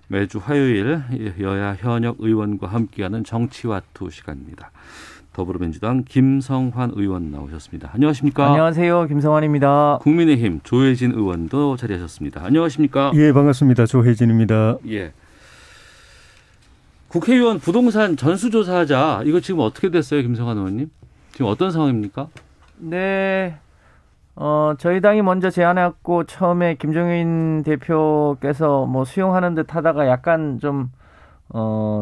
매주 화요일 여야 현역 의원과 함께하는 정치와투 시간입니다. 더불어민주당 김성환 의원 나오셨습니다. 안녕하십니까? 안녕하세요. 김성환입니다. 국민의힘 조혜진 의원도 자리하셨습니다. 안녕하십니까? 예, 반갑습니다. 조혜진입니다. 예. 국회의원 부동산 전수조사하자. 이거 지금 어떻게 됐어요, 김성환 의원님? 지금 어떤 상황입니까? 네. 저희 당이 먼저 제안했고 처음에 김종인 대표께서 뭐 수용하는 듯 하다가 약간 좀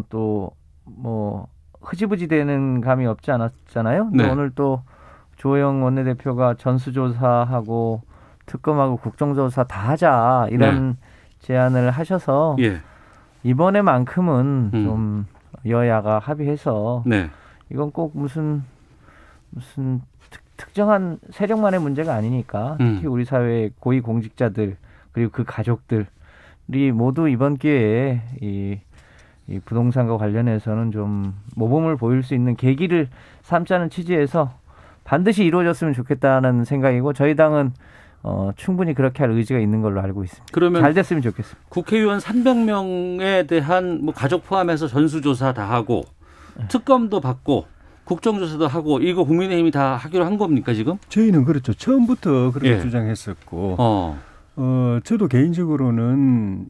또 뭐 흐지부지 되는 감이 없지 않았잖아요. 네. 오늘 또 조영 원내대표가 전수조사하고 특검하고 국정조사 다 하자 이런 네. 제안을 하셔서 예. 이번에만큼은 좀 여야가 합의해서 네. 이건 꼭 무슨 특정한 세력만의 문제가 아니니까 특히 우리 사회의 고위공직자들 그리고 그 가족들이 모두 이번 기회에 이 부동산과 관련해서는 좀 모범을 보일 수 있는 계기를 삼자는 취지에서 반드시 이루어졌으면 좋겠다는 생각이고 저희 당은 충분히 그렇게 할 의지가 있는 걸로 알고 있습니다. 그러면 잘 됐으면 좋겠습니다. 국회의원 300명에 대한 뭐 가족 포함해서 전수조사 다 하고 특검도 받고 국정조사도 하고 이거 국민의힘이 다 하기로 한 겁니까 지금? 저희는 그렇죠. 처음부터 그렇게 예. 주장했었고 어. 저도 개인적으로는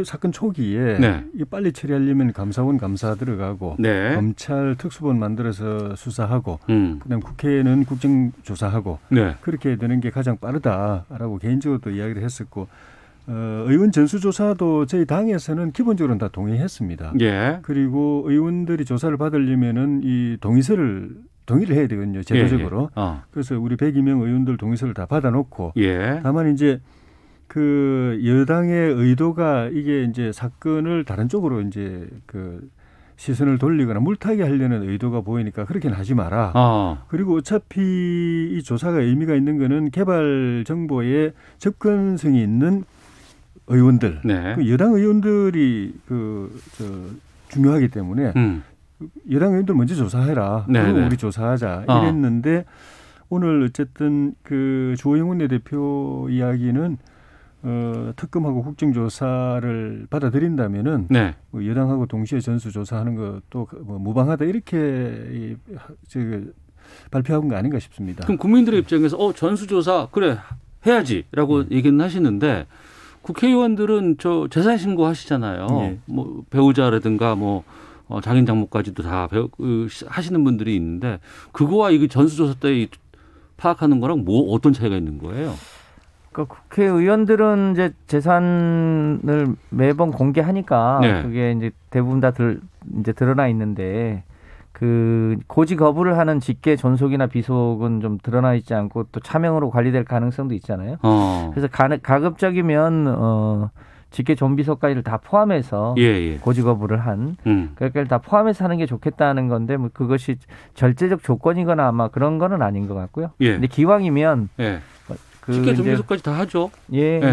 사건 초기에 네. 이 빨리 처리하려면 감사원 감사 들어가고 네. 검찰 특수본 만들어서 수사하고 그다음 국회는 국정조사하고 네. 그렇게 되는 게 가장 빠르다라고 개인적으로도 이야기를 했었고 의원 전수조사도 저희 당에서는 기본적으로는 다 동의했습니다. 예. 그리고 의원들이 조사를 받으려면은 이 동의를 해야 되거든요. 제도적으로. 예. 그래서 우리 102명 의원들 동의서를 다 받아놓고 예. 다만 이제 그 여당의 의도가 이게 이제 사건을 다른 쪽으로 이제 그 시선을 돌리거나 물타기 하려는 의도가 보이니까 그렇게는 하지 마라. 그리고 어차피 이 조사가 의미가 있는 거는 개발 정보에 접근성이 있는 의원들, 네. 그 여당 의원들이 중요하기 때문에 여당 의원들 먼저 조사해라. 네, 그리고 네. 우리 조사하자 이랬는데 오늘 어쨌든 그 조영 원내대표 이야기는 특검하고 국정조사를 받아들인다면은 네. 뭐 여당하고 동시에 전수조사하는 것도 뭐 무방하다 이렇게 발표한 거 아닌가 싶습니다. 그럼 국민들의 입장에서 전수조사 그래 해야지라고 얘기는 하시는데 국회의원들은 저 재산 신고 하시잖아요. 네. 뭐 배우자라든가 뭐 장인 장모까지도 다 하시는 분들이 있는데 그거와 이게 전수조사 때 파악하는 거랑 뭐 어떤 차이가 있는 거예요? 그러니까 국회의원들은 이제 재산을 매번 공개하니까 네. 그게 이제 대부분 다 이제 드러나 있는데 그 고지 거부를 하는 직계 존속이나 비속은 좀 드러나 있지 않고 또 차명으로 관리될 가능성도 있잖아요. 그래서 가급적이면 직계 존비속까지를 다 포함해서 고지 거부를 한 그러니까 다 포함해서 하는 게 좋겠다는 건데 뭐 그것이 절제적 조건이거나 아마 그런 거는 아닌 것 같고요. 근데 기왕이면 직계 존비속까지 다 하죠.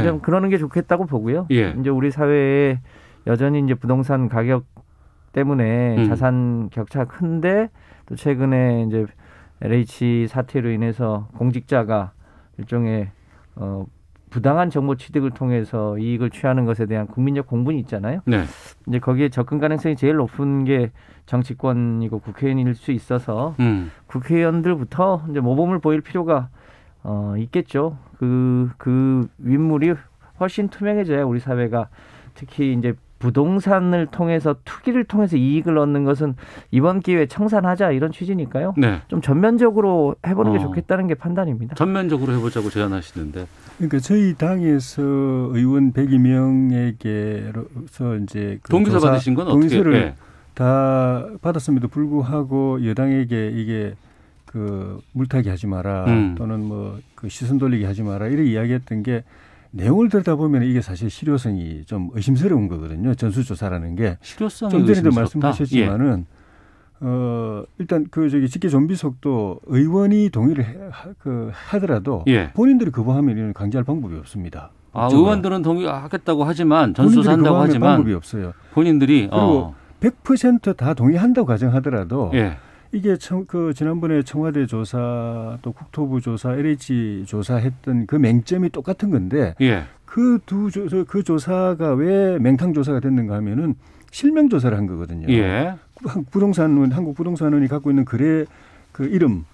좀 그러는 게 좋겠다고 보고요. 이제 우리 사회에 여전히 이제 부동산 가격 때문에 자산 격차가 큰데 또 최근에 이제 LH 사태로 인해서 공직자가 일종의 부당한 정보 취득을 통해서 이익을 취하는 것에 대한 국민적 공분이 있잖아요. 네. 이제 거기에 접근 가능성이 제일 높은 게 정치권이고 국회의원일 수 있어서 국회의원들부터 이제 모범을 보일 필요가 있겠죠. 그 윗물이 훨씬 투명해져야 우리 사회가 특히 이제 부동산을 통해서 투기를 통해서 이익을 얻는 것은 이번 기회에 청산하자 이런 취지니까요. 네. 좀 전면적으로 해보는 게 좋겠다는 게 판단입니다. 전면적으로 해보자고 제안하시는데. 그러니까 저희 당에서 의원 102명에게서 이제 그 동의서 받으신 건 동의서를 다 받았음에도 불구하고 여당에게 이게 그 물타기 하지 마라 또는 뭐 그 시선 돌리기 하지 마라 이렇게 이야기했던 게 내용을 들여다보면 이게 사실 실효성이 좀 의심스러운 거거든요. 전수조사라는 게. 실효성이 좀 전에도 의심스럽다? 말씀하셨지만은 일단 그 강제 존비속도 의원이 동의를 하더라도 본인들이 거부하면 이런 강제할 방법이 없습니다. 의원들은 동의하겠다고 하지만 전수조사한다고 하지만 방법이 없어요. 본인들이 그리고 100% 다 동의한다고 가정하더라도 이게 그 지난번에 청와대 조사 또 국토부 조사 LH 조사했던 그 맹점이 똑같은 건데 그 조사가 왜 맹탕 조사가 됐는가 하면은 실명 조사를 한 거거든요. 예. 한국 부동산원이 갖고 있는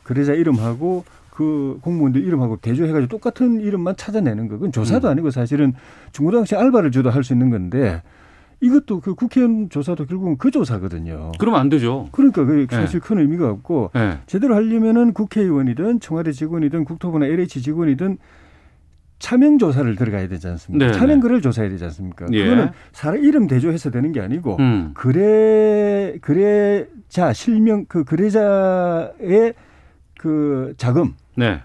거래자 이름하고 그 공무원들 이름하고 대조해가지고 똑같은 이름만 찾아내는 거. 그건 조사도 아니고 사실은 중고등학생 알바를 줘도 할 수 있는 건데 이것도 그 국회의원 조사도 결국은 그 조사거든요. 그러면 안 되죠. 그러니까 사실 큰 의미가 없고 제대로 하려면은 국회의원이든 청와대 직원이든 국토부나 LH 직원이든 차명 조사를 들어가야 되지 않습니까? 네네. 차명 거래를 조사해야 되지 않습니까? 예. 그거는 사람 이름 대조해서 되는 게 아니고 거래자 실명 그 거래자의 그 자금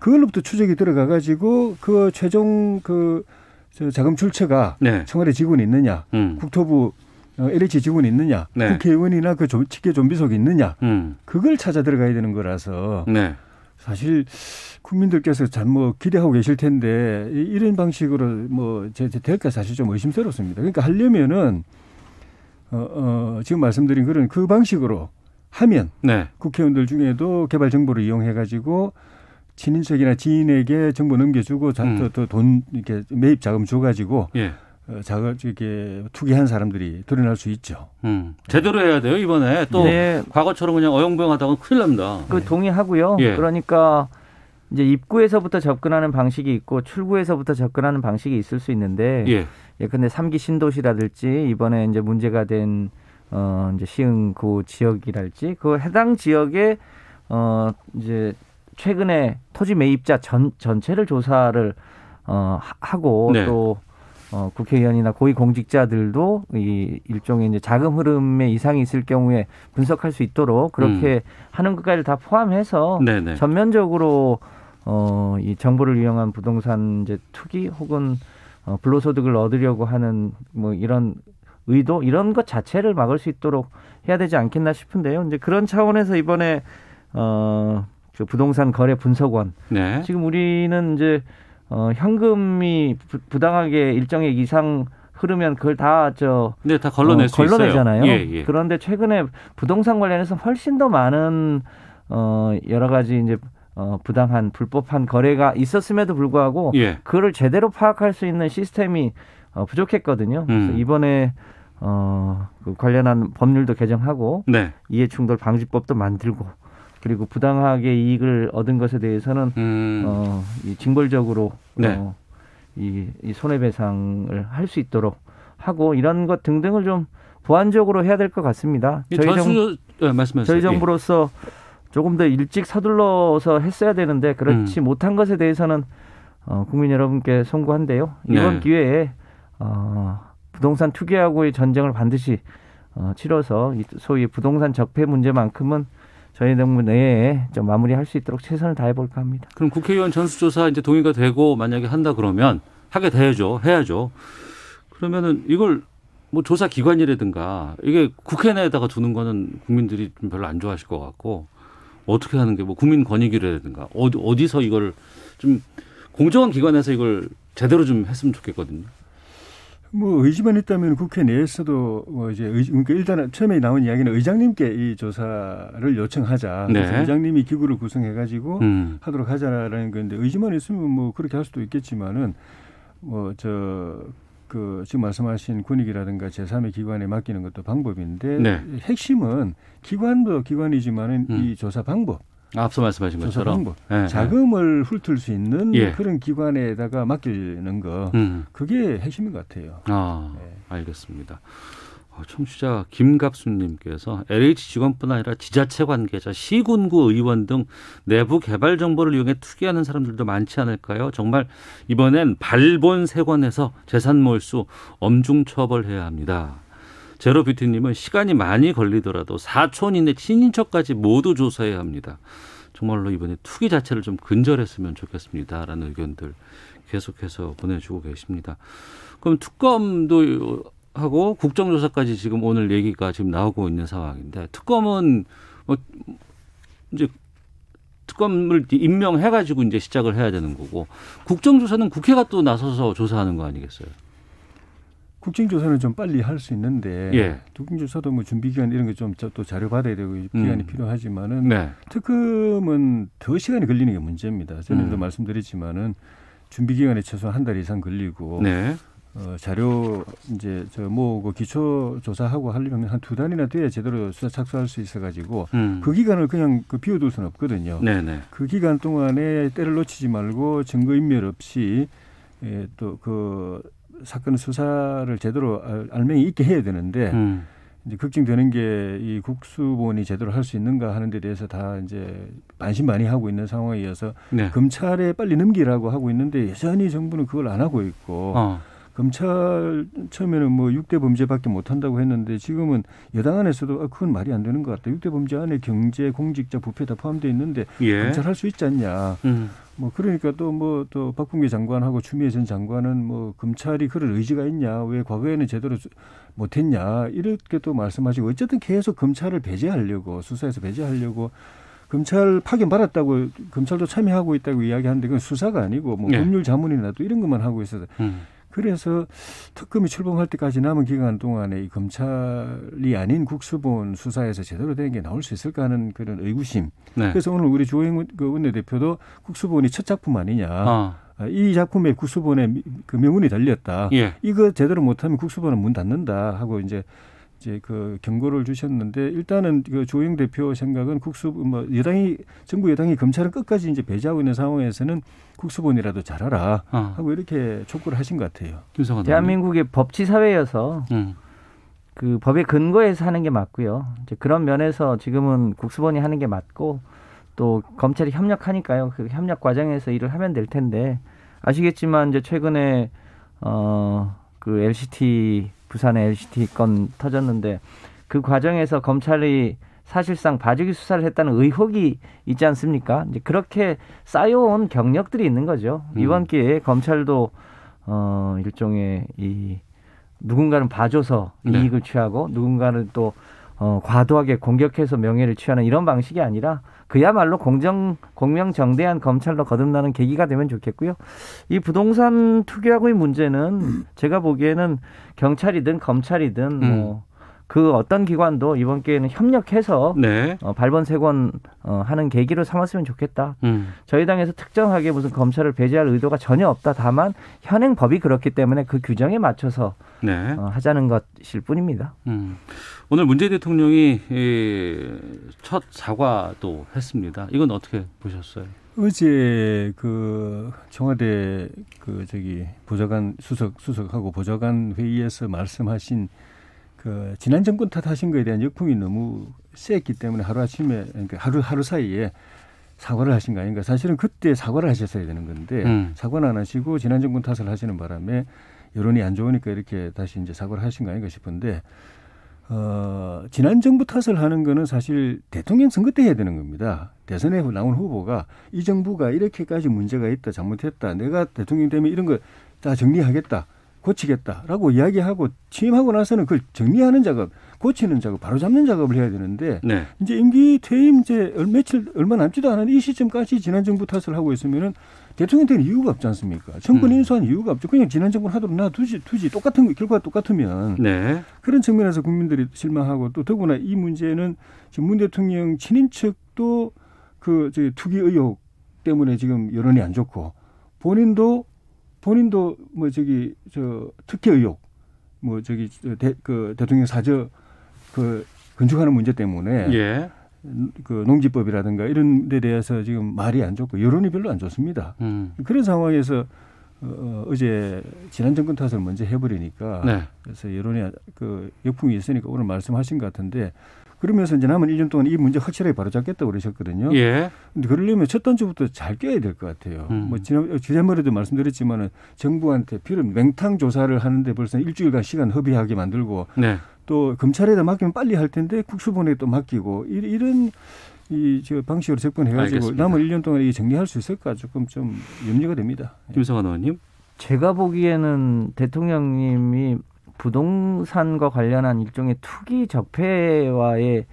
그걸로부터 추적이 들어가 가지고 그 최종 그 자금 출처가 청와대 직원이 있느냐, 국토부 LH 직원이 있느냐, 국회의원이나 그 직계 좀비속이 있느냐, 그걸 찾아 들어가야 되는 거라서 사실 국민들께서 참 뭐 기대하고 계실 텐데 이런 방식으로 뭐 될까 사실 좀 의심스럽습니다. 그러니까 하려면은 지금 말씀드린 그런 그 방식으로 하면 국회의원들 중에도 개발 정보를 이용해 가지고 친인척이나 지인에게 정보 넘겨주고 또 돈 이렇게 매입 자금 줘가지고 이렇게 투기한 사람들이 드러날 수 있죠. 제대로 해야 돼요 이번에 또 과거처럼 그냥 어영부영하다가 큰일 납니다. 동의하고요. 그러니까 이제 입구에서부터 접근하는 방식이 있고 출구에서부터 접근하는 방식이 있을 수 있는데, 근데 3기 신도시라든지 이번에 이제 문제가 된 이제 시흥구 지역이랄지 그 해당 지역에 이제 최근에 토지 매입자 전체를 조사를 하고 또 국회의원이나 고위공직자들도 이 일종의 이제 자금 흐름에 이상이 있을 경우에 분석할 수 있도록 그렇게 하는 것까지 다 포함해서 전면적으로 이 정보를 이용한 부동산 이제 투기 혹은 불로소득을 얻으려고 하는 뭐 이런 의도 이런 것 자체를 막을 수 있도록 해야 되지 않겠나 싶은데요. 이제 그런 차원에서 이번에 그 부동산 거래 분석원 지금 우리는 이제 현금이 부당하게 일정액 이상 흐르면 그걸 다 다 걸러낼 수 걸러내잖아요. 있어요. 그런데 최근에 부동산 관련해서 훨씬 더 많은 여러 가지 이제 부당한 불법한 거래가 있었음에도 불구하고 그거를 제대로 파악할 수 있는 시스템이 부족했거든요. 그래서 이번에 그 관련한 법률도 개정하고 이해충돌 방지법도 만들고 그리고 부당하게 이익을 얻은 것에 대해서는 이 징벌적으로 이 손해배상을 할 수 있도록 하고 이런 것 등등을 좀 보완적으로 해야 될 것 같습니다. 저희 정부로서 조금 더 일찍 서둘러서 했어야 되는데 그렇지 못한 것에 대해서는 국민 여러분께 송구한데요. 이번 기회에 부동산 투기하고의 전쟁을 반드시 치러서 소위 부동산 적폐 문제만큼은 저희 정부 내에 좀 마무리할 수 있도록 최선을 다해볼까 합니다. 그럼 국회의원 전수조사 이제 동의가 되고 만약에 한다 그러면 하게 해야죠. 그러면은 이걸 뭐 조사 기관이라든가 이게 국회 내에다가 두는 거는 국민들이 좀 별로 안 좋아하실 것 같고 어떻게 하는 게 뭐 국민권익위라든가 어디서 이걸 좀 공정한 기관에서 이걸 제대로 좀 했으면 좋겠거든요. 뭐 의지만 있다면 국회 내에서도 그러니까 일단 처음에 나온 이야기는 의장님께 이 조사를 요청하자. 그래서 의장님이 기구를 구성해가지고 하도록 하자라는 건데 의지만 있으면 뭐 그렇게 할 수도 있겠지만은 지금 말씀하신 권익이라든가 제3의 기관에 맡기는 것도 방법인데 핵심은 기관도 기관이지만은 이 조사 방법. 앞서 말씀하신 것처럼 자금을 훑을 수 있는 그런 기관에다가 맡기는 거 그게 핵심인 것 같아요. 알겠습니다. 청취자 김갑수님께서 LH 직원뿐 아니라 지자체 관계자, 시군구 의원 등 내부 개발 정보를 이용해 투기하는 사람들도 많지 않을까요? 정말 이번엔 발본색원에서 재산 몰수 엄중 처벌해야 합니다. 제로뷰티님은 시간이 많이 걸리더라도 사촌 이내 친인척까지 모두 조사해야 합니다. 정말로 이번에 투기 자체를 좀 근절했으면 좋겠습니다라는 의견들 계속해서 보내주고 계십니다. 그럼 특검도 하고 국정조사까지 지금 오늘 얘기가 지금 나오고 있는 상황인데 특검은 이제 특검을 임명해가지고 이제 시작을 해야 되는 거고 국정조사는 국회가 또 나서서 조사하는 거 아니겠어요? 국정조사는 좀 빨리 할 수 있는데 국정조사도 뭐 준비기간 이런 게 좀 또 자료 받아야 되고 기간이 필요하지만은 특검은 더 시간이 걸리는 게 문제입니다. 전에도 말씀드렸지만은 준비 기간에 최소한 한 달 이상 걸리고 네. 자료 이제 저 모으고 기초 조사하고 하려면 한 2달이나 돼야 제대로 수사 착수할 수 있어가지고 그 기간을 그냥 비워둘 수는 없거든요. 네네. 그 기간 동안에 때를 놓치지 말고 증거인멸 없이 또 그 사건 수사를 제대로 알맹이 있게 해야 되는데 이제 걱정되는 게 이 국수본이 제대로 할 수 있는가 하는 데 대해서 다 이제 반신반의하고 있는 상황이어서 네. 검찰에 빨리 넘기라고 하고 있는데 여전히 정부는 그걸 안 하고 있고 검찰 처음에는 뭐 6대 범죄밖에 못 한다고 했는데 지금은 여당 안에서도 그건 말이 안 되는 것 같다. 6대 범죄 안에 경제, 공직자, 부패 다 포함되어 있는데 예. 검찰 할 수 있지 않냐. 뭐 그러니까 또 박범계 장관하고 추미애 전 장관은 뭐 검찰이 그럴 의지가 있냐. 왜 과거에는 제대로 못했냐. 이렇게 또 말씀하시고 어쨌든 계속 검찰을 배제하려고 수사에서 배제하려고 검찰 파견 받았다고 검찰도 참여하고 있다고 이야기하는데 그건 수사가 아니고 뭐 법률 자문이나 또 이런 것만 하고 있어서 그래서 특검이 출범할 때까지 남은 기간 동안에 이 검찰이 아닌 국수본 수사에서 제대로 된 게 나올 수 있을까 하는 그런 의구심. 네. 그래서 오늘 우리 조영훈 원내대표도 국수본이 첫 작품 아니냐. 이 작품에 국수본에 그 명운이 달렸다. 예. 이거 제대로 못하면 국수본은 문 닫는다 하고 이제 그 경고를 주셨는데 일단은 그 조영 대표 생각은 정부 여당이 검찰은 끝까지 이제 배제하고 있는 상황에서는 국수본이라도 잘하라 하고 이렇게 촉구를 하신 것 같아요. 대한민국의 법치 사회여서 그 법의 근거에서 하는 게 맞고요. 이제 그런 면에서 지금은 국수본이 하는 게 맞고 또 검찰이 협력하니까요. 그 협력 과정에서 일을 하면 될 텐데 아시겠지만 이제 최근에 그 LCT 부산의 LCT 건 터졌는데 그 과정에서 검찰이 사실상 봐주기 수사를 했다는 의혹이 있지 않습니까? 이제 그렇게 쌓여온 경력들이 있는 거죠. 이번 기회에 검찰도 일종의 누군가는 봐줘서 네. 이익을 취하고 누군가는 또 과도하게 공격해서 명예를 취하는 이런 방식이 아니라 그야말로 공명정대한 검찰로 거듭나는 계기가 되면 좋겠고요. 이 부동산 투기하고의 문제는 제가 보기에는 경찰이든 검찰이든 그 어떤 기관도 이번 기회에는 협력해서 네. 발본색원 하는 계기로 삼았으면 좋겠다. 저희 당에서 특정하게 무슨 검찰을 배제할 의도가 전혀 없다. 다만 현행 법이 그렇기 때문에 그 규정에 맞춰서 네. 하자는 것일 뿐입니다. 오늘 문재인 대통령이 첫 사과도 했습니다. 이건 어떻게 보셨어요? 어제 그 청와대 보좌관 수석하고 보좌관 회의에서 말씀하신 그 지난 정권 탓하신 거에 대한 역풍이 너무 셌기 때문에 하루아침에 그러니까 하루 사이에 사과를 하신 거 아닌가. 사실은 그때 사과를 하셨어야 되는 건데 사과는 안 하시고 지난 정권 탓을 하시는 바람에 여론이 안 좋으니까 이렇게 다시 이제 사과를 하신 거 아닌가 싶은데 지난 정부 탓을 하는 거는 사실 대통령 선거 때 해야 되는 겁니다. 대선에 나온 후보가 이 정부가 이렇게까지 문제가 있다, 잘못했다, 내가 대통령 되면 이런 거 다 정리하겠다, 고치겠다라고 이야기하고 취임하고 나서는 그걸 정리하는 작업, 고치는 작업, 바로잡는 작업을 해야 되는데 네. 이제 임기 퇴임 이제 얼마 남지도 않은 이 시점까지 지난 정부 탓을 하고 있으면은 대통령 되는 이유가 없지 않습니까? 정권 인수한 이유가 없죠. 그냥 지난 정권 하도록 놔두지 똑같은 결과가 똑같으면 네. 그런 측면에서 국민들이 실망하고 또 더구나 이 문제는 지금 문 대통령 친인척도 그 투기 의혹 때문에 지금 여론이 안 좋고 본인도 특혜 의혹 그 대통령 사저 그 건축하는 문제 때문에 예. 그 농지법이라든가 이런 데 대해서 지금 말이 안 좋고 여론이 별로 안 좋습니다. 그런 상황에서 어제 지난 정권 탓을 먼저 해버리니까 네. 그래서 여론이 그 역풍이 있으니까 오늘 말씀하신 것 같은데 그러면서 이제 남은 1년 동안 이 문제 확실하게 바로잡겠다고 그러셨거든요. 예. 근데 그러려면 첫 단추부터 잘 껴야 될 것 같아요. 뭐 지난번에도 말씀드렸지만은 정부한테 필요한 맹탕 조사를 하는데 벌써 일주일간 시간 허비하게 만들고 네. 또 검찰에다 맡기면 빨리 할 텐데 국수본에 또 맡기고 이런 저 방식으로 접근해가지고 알겠습니다. 남은 1년 동안 이게 정리할 수 있을까 조금 좀 염려가 됩니다. 김성환 의원님. 제가 보기에는 대통령님이 부동산과 관련한 일종의 투기 적폐와의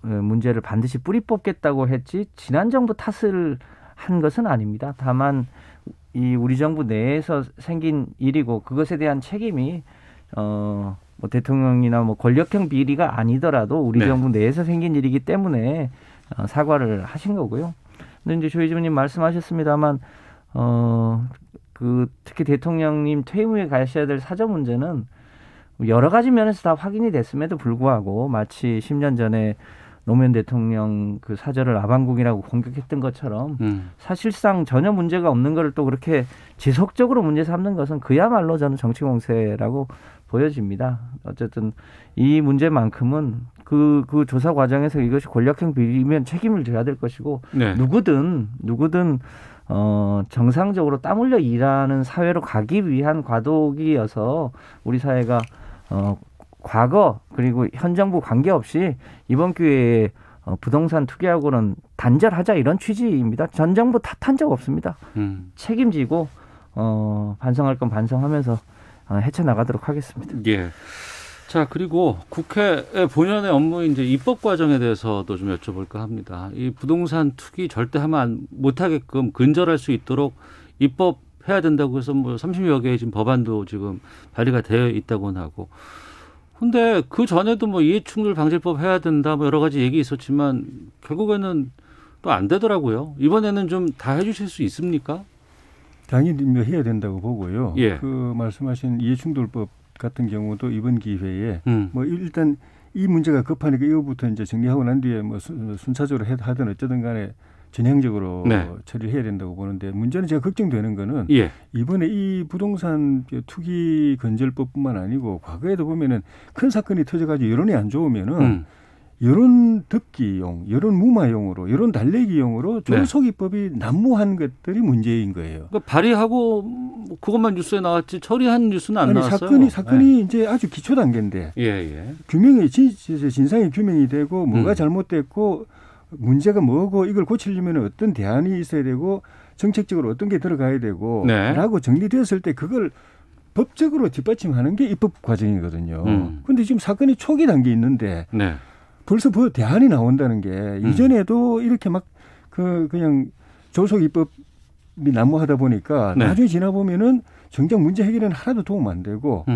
문제를 반드시 뿌리 뽑겠다고 했지 지난 정부 탓을 한 것은 아닙니다. 다만 이 우리 정부 내에서 생긴 일이고 그것에 대한 책임이 뭐 대통령이나 뭐 권력형 비리가 아니더라도 우리 네. 정부 내에서 생긴 일이기 때문에 사과를 하신 거고요. 근데 이제 조 의원님 말씀하셨습니다만 특히 대통령님 퇴임 후에 가셔야 될 사저 문제는 여러 가지 면에서 다 확인이 됐음에도 불구하고 마치 10년 전에 노무현 대통령 그 사저를 아방궁이라고 공격했던 것처럼 사실상 전혀 문제가 없는 걸 또 그렇게 지속적으로 문제 삼는 것은 그야말로 저는 정치 공세라고 보여집니다. 어쨌든 이 문제만큼은 그 조사 과정에서 이것이 권력형 비리면 책임을 져야 될 것이고 네. 누구든 정상적으로 땀 흘려 일하는 사회로 가기 위한 과도기여서 우리 사회가 과거 그리고 현 정부 관계없이 이번 기회에 부동산 투기하고는 단절하자 이런 취지입니다. 전 정부 탓한 적 없습니다. 책임지고 반성할 건 반성하면서 헤쳐나가도록 하겠습니다. 예. 자, 그리고 국회의 본연의 업무인 이제 입법 과정에 대해서도 좀 여쭤볼까 합니다. 이 부동산 투기 절대 하면 못하게끔 근절할 수 있도록 입법해야 된다고 해서 뭐 30여 개의 지금 법안도 지금 발의가 되어 있다고는 하고. 근데 그 전에도 뭐 이해충돌 방지법 해야 된다 뭐 여러 가지 얘기 있었지만 결국에는 또 안 되더라고요. 이번에는 좀 다 해주실 수 있습니까? 당연히 해야 된다고 보고요. 예. 그 말씀하신 이해충돌법 같은 경우도 이번 기회에 뭐 일단 이 문제가 급하니까 이거부터 이제 정리하고 난 뒤에 뭐 순차적으로 하든 어쩌든 간에 전향적으로 네. 처리를 해야 된다고 보는데 문제는 제가 걱정되는 거는 예. 이번에 이 부동산 투기 근절법뿐만 아니고 과거에도 보면은 큰 사건이 터져가지고 여론이 안 좋으면은 여론 덮기용, 여론 무마용으로, 여론 달래기용으로 조속입법이 난무한 것들이 문제인 거예요. 그러니까 발의하고 그것만 뉴스에 나왔지 처리한 뉴스는 안 나왔어요. 사건이 이제 아주 기초 단계인데 규명이 진상이 규명이 되고 뭐가 잘못됐고 문제가 뭐고 이걸 고치려면 어떤 대안이 있어야 되고 정책적으로 어떤 게 들어가야 되고 라고 정리되었을 때 그걸 법적으로 뒷받침하는 게 입법 과정이거든요. 그런데 지금 사건이 초기 단계에 있는데 벌써 대안이 나온다는 게 이전에도 이렇게 막 그냥 조속 입법이 난무하다 보니까 나중에 지나 보면은 정작 문제 해결에는 하나도 도움 안 되고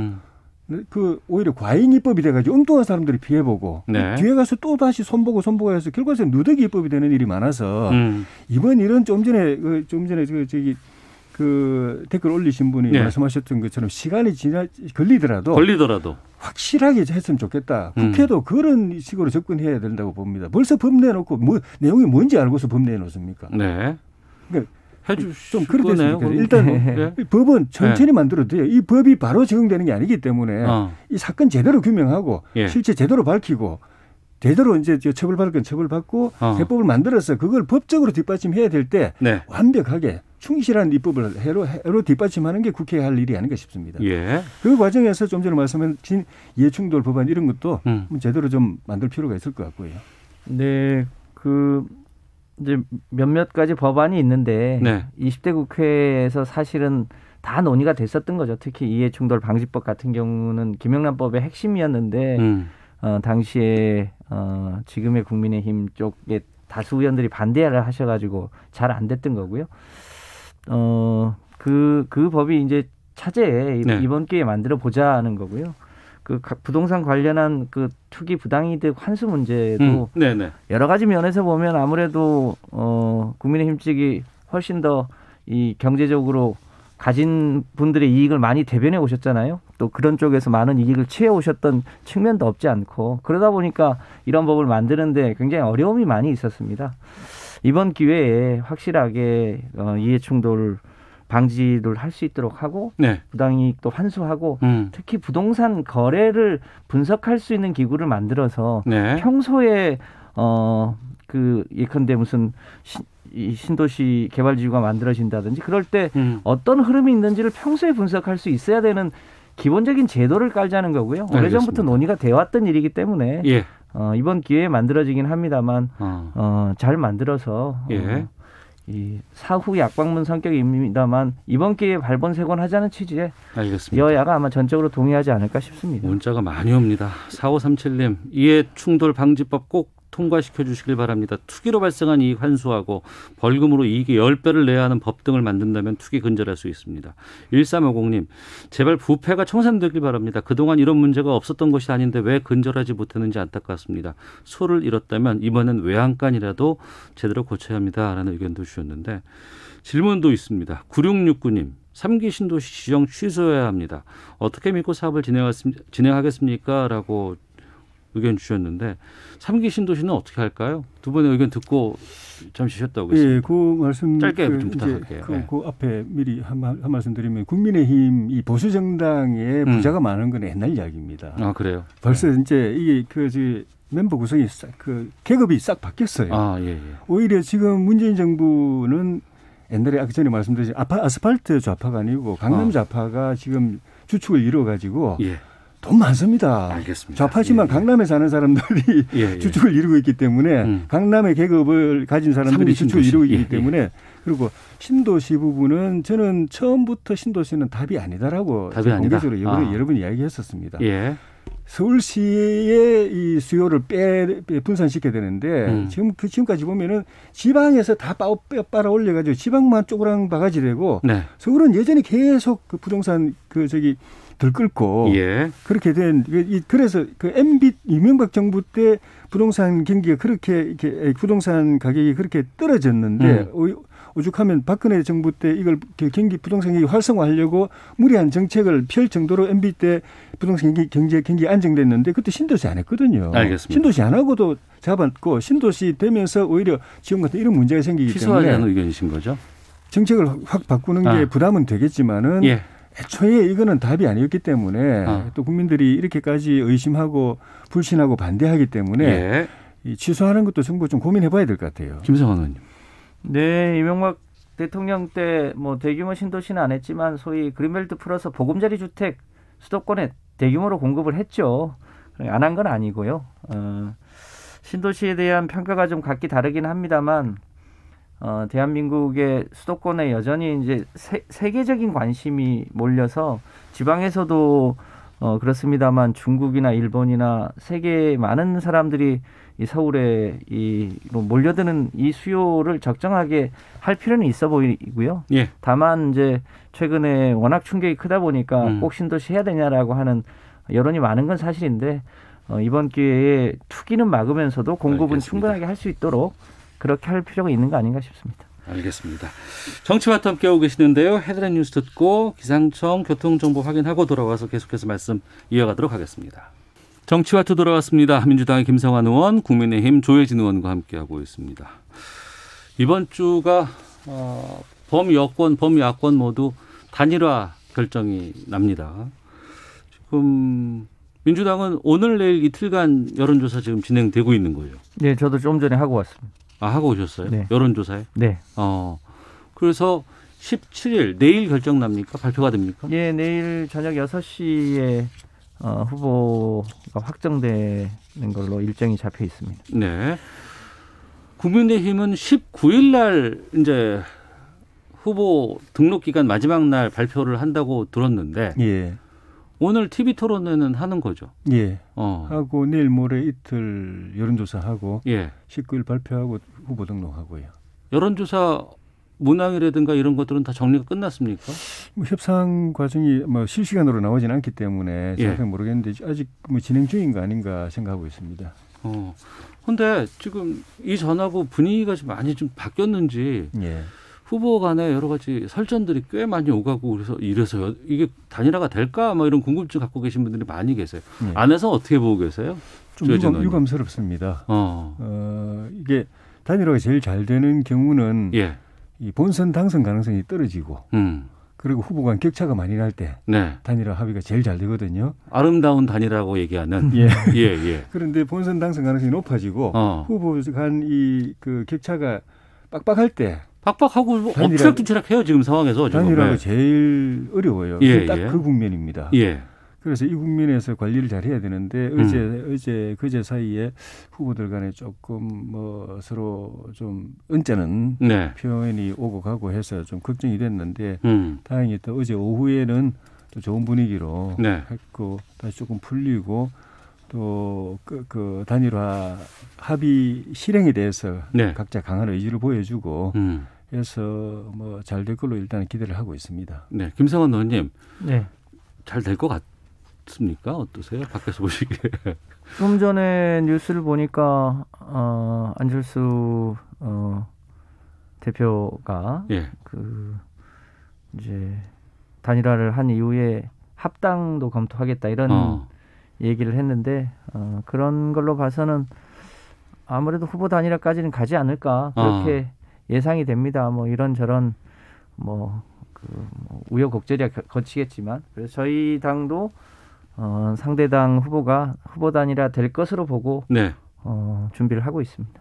오히려 과잉 입법이 돼가지고 엉뚱한 사람들이 피해보고 뒤에 가서 또 다시 손보고 해서 결과적으로 누더기 입법이 되는 일이 많아서 이번 일은 좀 전에 그 댓글 올리신 분이 말씀하셨던 것처럼 시간이 걸리더라도 확실하게 했으면 좋겠다. 국회도 그런 식으로 접근해야 된다고 봅니다. 벌써 법 내놓고 내용이 뭔지 알고서 법 내놓습니까? 네. 그러니까 좀 그렇겠습니까? 일단 법은 천천히 만들어도 돼요. 이 법이 바로 적용되는 게 아니기 때문에 이 사건 제대로 규명하고 실체 제대로 밝히고 제대로 이제 처벌받을 건 처벌받고 해법을 만들어서 그걸 법적으로 뒷받침해야 될 때 완벽하게 충실한 입법을 해로 뒷받침하는 게 국회가 할 일이 아닌가 싶습니다. 그 과정에서 좀 전에 말씀하신 이해충돌 법안 이런 것도 제대로 좀 만들 필요가 있을 것 같고요. 네, 이제 몇몇 가지 법안이 있는데 20대 국회에서 사실은 다 논의가 됐었던 거죠. 특히 이해충돌 방지법 같은 경우는 김영란법의 핵심이었는데 당시에 지금의 국민의힘 쪽에 다수 의원들이 반대를 하셔가지고 잘 안 됐던 거고요. 그 법이 이제 차제에 이번 기회에 만들어 보자는 거고요. 각 부동산 관련한 투기 부당이득 환수 문제도 여러 가지 면에서 보면 아무래도 국민의힘 측이 훨씬 더 이 경제적으로 가진 분들의 이익을 많이 대변해 오셨잖아요. 또 그런 쪽에서 많은 이익을 취해 오셨던 측면도 없지 않고 그러다 보니까 이런 법을 만드는데 굉장히 어려움이 많이 있었습니다. 이번 기회에 확실하게 이해충돌 방지를 할 수 있도록 하고 부당이익도 환수하고 특히 부동산 거래를 분석할 수 있는 기구를 만들어서 평소에 예컨대 무슨 신도시 개발지구가 만들어진다든지 그럴 때 어떤 흐름이 있는지를 평소에 분석할 수 있어야 되는 기본적인 제도를 깔자는 거고요. 오래전부터 논의가 되어 왔던 일이기 때문에 이번 기회에 만들어지긴 합니다만 잘 만들어서 이 사후 약방문 성격입니다만 이번 기회에 발본색원하자는 취지에 여야가 아마 전적으로 동의하지 않을까 싶습니다. 문자가 많이 옵니다. 4537님 이해충돌 방지법 꼭 통과시켜 주시길 바랍니다. 투기로 발생한 이익 환수하고 벌금으로 이익의 10배를 내야 하는 법 등을 만든다면 투기 근절할 수 있습니다. 1350님 제발 부패가 청산되길 바랍니다. 그동안 이런 문제가 없었던 것이 아닌데 왜 근절하지 못했는지 안타깝습니다. 소를 잃었다면 이번엔 외양간이라도 제대로 고쳐야 합니다. 라는 의견도 주셨는데 질문도 있습니다. 9669님. 3기 신도시 지정 취소해야 합니다. 어떻게 믿고 사업을 진행하겠습니까? 라고 의견 주셨는데 3기 신도시는 어떻게 할까요? 두 분의 의견 듣고 잠시 쉬었다 오겠습니다. 예, 그 말씀 짧게 좀 부탁할게요. 그 앞에 미리 한 말씀 드리면 국민의힘 이 보수 정당의 부자가 많은 건 옛날 이야기입니다. 아, 그래요? 벌써 이제 이게 멤버 구성이 계급이 싹 바뀌었어요. 아, 예, 예. 오히려 지금 문재인 정부는 옛날에 아까 전에 말씀드린 아스팔트 좌파가 아니고 강남 좌파가 지금 주축을 이루어가지고 예. 돈 많습니다. 알겠습니다. 좌파지만 예, 예. 강남에 사는 사람들이 예, 예. 주축을 이루고 있기 때문에 강남의 계급을 가진 사람들이 주축을 이루고 있기 때문에 그리고 신도시 부분은 저는 처음부터 신도시는 답이 아니다라고 공개적으로 여러 번 이야기했었습니다. 예. 서울시의 이 수요를 분산시켜야 되는데 지금까지 보면은 지방에서 다 빨아 올려가지고 지방만 쪼그랑 바가지 되고 네. 서울은 예전에 계속 그 부동산 들끓고 예. 그렇게 된 그래서 그 MB 이명박 정부 때 부동산 경기가 그렇게 부동산 가격이 그렇게 떨어졌는데 오죽하면 박근혜 정부 때 이걸 경기 부동산 경기 활성화하려고 무리한 정책을 펼 정도로 MB 때 부동산 경기 안정됐는데 그때 신도시 안 했거든요. 알겠습니다. 신도시 안 하고도 잡았고 신도시 되면서 오히려 지금 같은 이런 문제가 생기기 때문에 취소하자는 의견이신 거죠? 정책을 확 바꾸는 게 부담은 되겠지만은 예. 애초에 이거는 답이 아니었기 때문에 또 국민들이 이렇게까지 의심하고 불신하고 반대하기 때문에 예. 이 취소하는 것도 정부 좀 고민해봐야 될 것 같아요. 김성환 의원님. 네, 이명박 대통령 때 뭐 대규모 신도시는 안 했지만 소위 그린벨트 풀어서 보금자리 주택 수도권에 대규모로 공급을 했죠. 안 한 건 아니고요. 신도시에 대한 평가가 좀 각기 다르긴 합니다만 대한민국의 수도권에 여전히 이제 세계적인 관심이 몰려서 지방에서도 그렇습니다만 중국이나 일본이나 세계 많은 사람들이 이 서울에 몰려드는 이 수요를 적정하게 할 필요는 있어 보이고요. 예. 다만 이제 최근에 워낙 충격이 크다 보니까 꼭 신도시 해야 되냐라고 하는 여론이 많은 건 사실인데 이번 기회에 투기는 막으면서도 공급은 알겠습니다. 충분하게 할 수 있도록 그렇게 할 필요가 있는 거 아닌가 싶습니다. 알겠습니다. 정치와트 함께하고 계시는데요. 헤드라인 뉴스 듣고 기상청 교통정보 확인하고 돌아와서 계속해서 말씀 이어가도록 하겠습니다. 정치와트 돌아왔습니다. 민주당의 김성환 의원, 국민의힘 조혜진 의원과 함께하고 있습니다. 이번 주가 범여권, 범야권 모두 단일화 결정이 납니다. 지금 민주당은 오늘 내일 이틀간 여론조사 지금 진행되고 있는 거예요. 네, 저도 좀 전에 하고 왔습니다. 아, 하고 오셨어요? 네. 여론조사에? 네. 그래서 17일 내일 결정 납니까? 발표가 됩니까? 예, 내일 저녁 6시에 후보가 확정되는 걸로 일정이 잡혀 있습니다. 네. 국민의힘은 19일 날 이제 후보 등록 기간 마지막 날 발표를 한다고 들었는데 예. 오늘 TV 토론회는 하는 거죠. 예. 하고 내일 모레 이틀 여론조사하고 예. 19일 발표하고 후보 등록하고요. 여론조사 문항이라든가 이런 것들은 다 정리가 끝났습니까? 협상 과정이 실시간으로 나오지는 않기 때문에 정확히 모르겠는데 아직 진행 중인 거 아닌가 생각하고 있습니다. 그런데 지금 이전하고 분위기가 좀 많이 좀 바뀌었는지 후보 간에 여러 가지 설전들이 꽤 많이 오가고 이래서 이게 단일화가 될까? 이런 궁금증 갖고 계신 분들이 많이 계세요. 안에서 어떻게 보고 계세요? 좀 유감스럽습니다. 이게 단일화가 제일 잘 되는 경우는 이 본선 당선 가능성이 떨어지고 그리고 후보 간 격차가 많이 날 때 단일화 합의가 제일 잘 되거든요. 아름다운 단일화라고 얘기하는. 그런데 본선 당선 가능성이 높아지고 후보 간 이 그 격차가 빡빡할 때 빡빡하고 엎치락뒤치락해요 지금 상황에서. 단일화가 제일 어려워요. 딱 그 국면입니다. 그래서 이 국면에서 관리를 잘 해야 되는데 그제 사이에 후보들 간에 조금 서로 좀 언짢은 표현이 오고 가고 해서 좀 걱정이 됐는데 다행히 또 어제 오후에는 또 좋은 분위기로 했고 다시 조금 풀리고 또 그 단일화 합의 실행에 대해서 각자 강한 의지를 보여주고 해서 잘 될 걸로 일단 기대를 하고 있습니다. 네, 김성환 의원님, 잘 될 것 같습니까? 어떠세요? 밖에서 보시기에. 좀 전에 뉴스를 보니까 안철수 대표가 예. 그 이제 단일화를 한 이후에 합당도 검토하겠다 이런 얘기를 했는데 그런 걸로 봐서는 아무래도 후보 단일화까지는 가지 않을까 그렇게 예상이 됩니다. 뭐 이런저런 뭐 우여곡절이 거치겠지만 그래서 저희 당도 상대당 후보가 후보 단일화 될 것으로 보고 네. 준비를 하고 있습니다.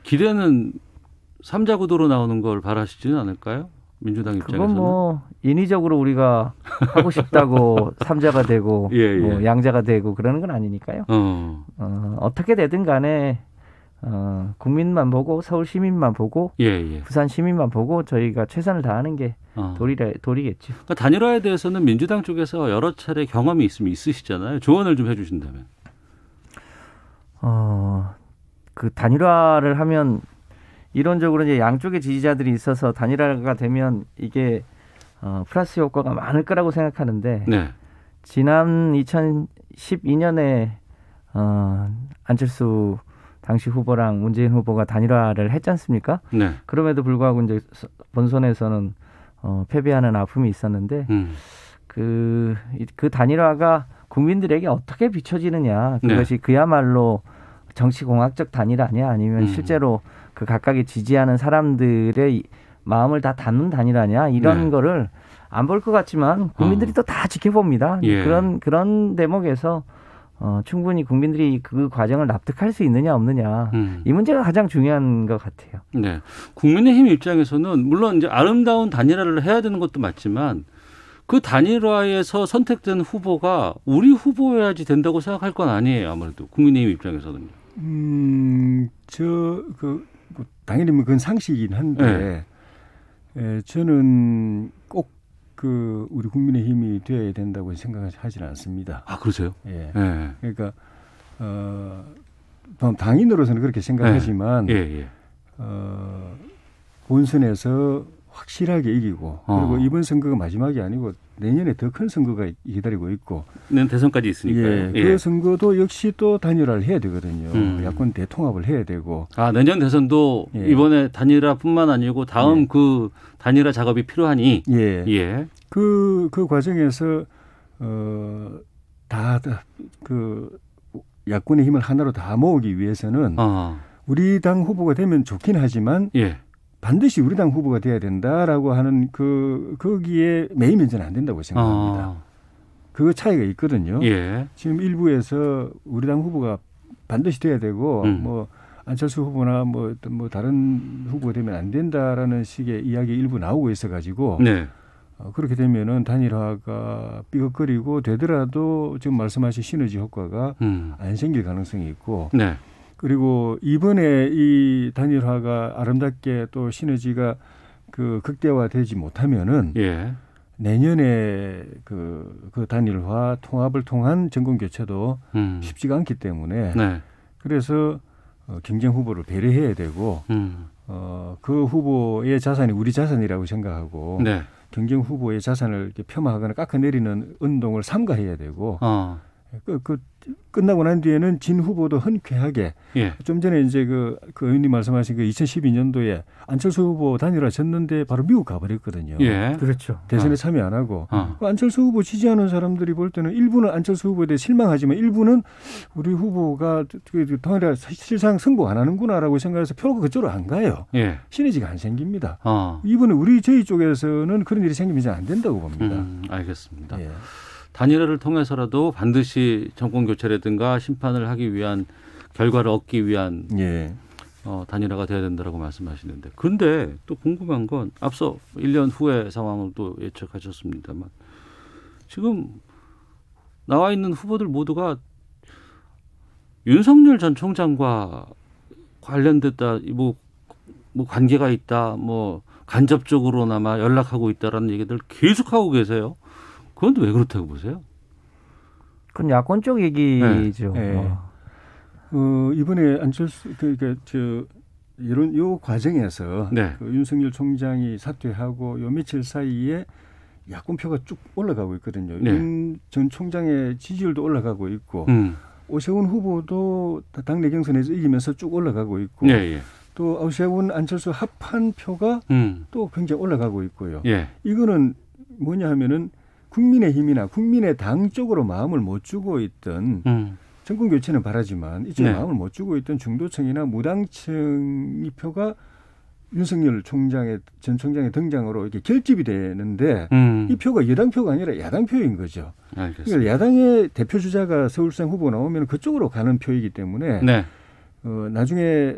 기대는 3자 구도로 나오는 걸 바라시지는 않을까요? 민주당 입장에서는. 그건 뭐 인위적으로 우리가 하고 싶다고 3자가 되고 예. 뭐 양자가 되고 그러는 건 아니니까요. 어떻게 되든 간에 국민만 보고 서울 시민만 보고 부산 시민만 보고 저희가 최선을 다하는 게 도리겠죠. 그러니까 단일화에 대해서는 민주당 쪽에서 여러 차례 경험이 있으시잖아요. 조언을 좀 해주신다면. 그 단일화를 하면 이론적으로 이제 양쪽의 지지자들이 있어서 단일화가 되면 이게 플러스 효과가 많을 거라고 생각하는데 네. 지난 2012년에 안철수 당시 후보랑 문재인 후보가 단일화를 했지 않습니까? 네. 그럼에도 불구하고 이제 본선에서는 패배하는 아픔이 있었는데 그 단일화가 국민들에게 어떻게 비춰지느냐 그것이 네. 그야말로 정치공학적 단일화냐 아니면 실제로 그 각각의 지지하는 사람들의 마음을 다 담는 단일화냐 이런 거를 안 볼 것 같지만 국민들이 또 다 지켜봅니다. 예. 그런 대목에서 충분히 국민들이 그 과정을 납득할 수 있느냐 없느냐 이 문제가 가장 중요한 것 같아요. 네, 국민의힘 입장에서는 물론 이제 아름다운 단일화를 해야 되는 것도 맞지만 그 단일화에서 선택된 후보가 우리 후보여야지 된다고 생각할 건 아니에요. 아무래도 국민의힘 입장에서는요. 당연히 그건 상식이긴 한데 저는 꼭 우리 국민의힘이 되어야 된다고 생각하지는 않습니다. 아, 그러세요? 예. 그러니까 당인으로서는 그렇게 생각하지만 본선에서 확실하게 이기고 그리고 이번 선거가 마지막이 아니고 내년에 더 큰 선거가 기다리고 있고 내년 대선까지 있으니까요. 그 선거도 역시 또 단일화를 해야 되거든요. 야권 대통합을 해야 되고. 내년 대선도 이번에 단일화뿐만 아니고 다음 그 단일화 작업이 필요하니. 그 과정에서 야권의 힘을 하나로 다 모으기 위해서는 우리 당 후보가 되면 좋긴 하지만 반드시 우리 당 후보가 돼야 된다라고 하는 거기에 매이면 저는 안 된다고 생각합니다. 그 차이가 있거든요. 지금 일부에서 우리 당 후보가 반드시 돼야 되고 뭐 안철수 후보나 뭐 다른 후보가 되면 안 된다라는 식의 이야기 일부 나오고 있어가지고 그렇게 되면은 단일화가 삐걱거리고 되더라도 지금 말씀하신 시너지 효과가 안 생길 가능성이 있고. 그리고 이번에 이 단일화가 아름답게 또 시너지가 극대화되지 못하면은 내년에 그 단일화 통합을 통한 정권 교체도 쉽지가 않기 때문에 그래서 경쟁 후보를 배려해야 되고 그 후보의 자산이 우리 자산이라고 생각하고 경쟁 후보의 자산을 이렇게 폄하하거나 깎아내리는 운동을 삼가해야 되고 끝나고 난 뒤에는 진 후보도 흔쾌하게 좀 전에 이제 그 의원님 말씀하신 그 2012년도에 안철수 후보 단일화 졌는데 바로 미국 가버렸거든요. 그렇죠. 대선에 참여 안 하고 안철수 후보 지지하는 사람들이 볼 때는 일부는 안철수 후보에 대해 실망하지만 일부는 우리 후보가 단일화 실상 승부 안 하는구나라고 생각해서 표가 그쪽으로 안 가요. 시너지가 안 생깁니다. 이번에 저희 쪽에서는 그런 일이 생기면 이제 안 된다고 봅니다. 알겠습니다. 단일화를 통해서라도 반드시 정권 교체라든가 심판을 하기 위한 결과를 얻기 위한 단일화가 돼야 된다고 말씀하시는데 그런데 또 궁금한 건 앞서 1년 후의 상황을 또 예측하셨습니다만 지금 나와 있는 후보들 모두가 윤석열 전 총장과 관련됐다 뭐 관계가 있다 뭐 간접적으로나마 연락하고 있다라는 얘기들 계속하고 계세요. 그건 또 왜 그렇다고 보세요? 그건 야권 쪽 얘기죠. 이번에 안철수 요 과정에서 윤석열 총장이 사퇴하고 요 며칠 사이에 야권표가 쭉 올라가고 있거든요. 윤 전 총장의 지지율도 올라가고 있고 오세훈 후보도 당내 경선에서 이기면서 쭉 올라가고 있고 또 오세훈 안철수 합한 표가 또 굉장히 올라가고 있고요. 예. 이거는 뭐냐 하면은 국민의힘이나 국민의당 쪽으로 마음을 못 주고 있던 정권 교체는 바라지만 이쪽에 마음을 못 주고 있던 중도층이나 무당층 표가 윤석열 전 총장의 등장으로 이렇게 결집이 되는데 이 표가 여당 표가 아니라 야당 표인 거죠. 알겠습니다. 그러니까 야당의 대표 주자가 서울시장 후보 나오면 그쪽으로 가는 표이기 때문에 네. 나중에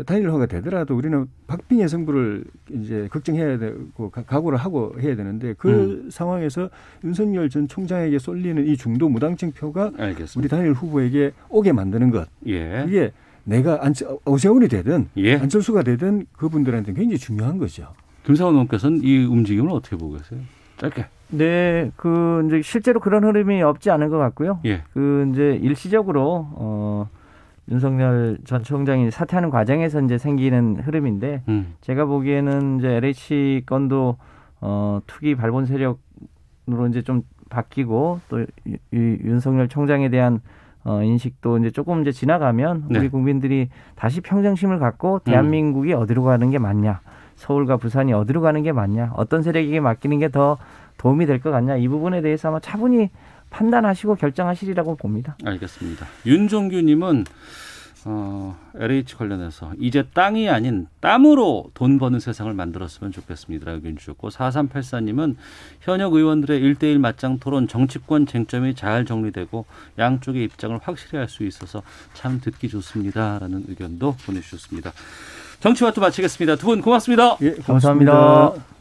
단일화가 되더라도 우리는 박빙의 승부를 이제 걱정해야 되고 각오를 하고 해야 되는데 그 상황에서 윤석열 전 총장에게 쏠리는 이 중도 무당층 표가 알겠습니다. 우리 단일 후보에게 오게 만드는 것. 예. 이게 내가 오세훈이 되든 예. 안철수가 되든 그분들한테 굉장히 중요한 거죠. 김상원 의원께서는 이 움직임을 어떻게 보고 계세요? 짧게. 네, 이제 실제로 그런 흐름이 없지 않은 것 같고요. 예. 이제 일시적으로 윤석열 전 총장이 사퇴하는 과정에서 이제 생기는 흐름인데 제가 보기에는 이제 LH 건도 투기 발본 세력으로 이제 좀 바뀌고 또 윤석열 총장에 대한 인식도 이제 조금 이제 지나가면 네. 우리 국민들이 다시 평정심을 갖고 대한민국이 어디로 가는 게 맞냐, 서울과 부산이 어디로 가는 게 맞냐, 어떤 세력에게 맡기는 게 더 도움이 될 것 같냐, 이 부분에 대해서 아마 차분히 판단하시고 결정하시리라고 봅니다. 알겠습니다. 윤종규님은 LH 관련해서 이제 땅이 아닌 땀으로 돈 버는 세상을 만들었으면 좋겠습니다. 의견 주셨고 4384님은 현역 의원들의 1대1 맞짱 토론 정치권 쟁점이 잘 정리되고 양쪽의 입장을 확실히 할 수 있어서 참 듣기 좋습니다라는 의견도 보내주셨습니다. 정치와투 마치겠습니다. 두 분 고맙습니다. 예, 감사합니다.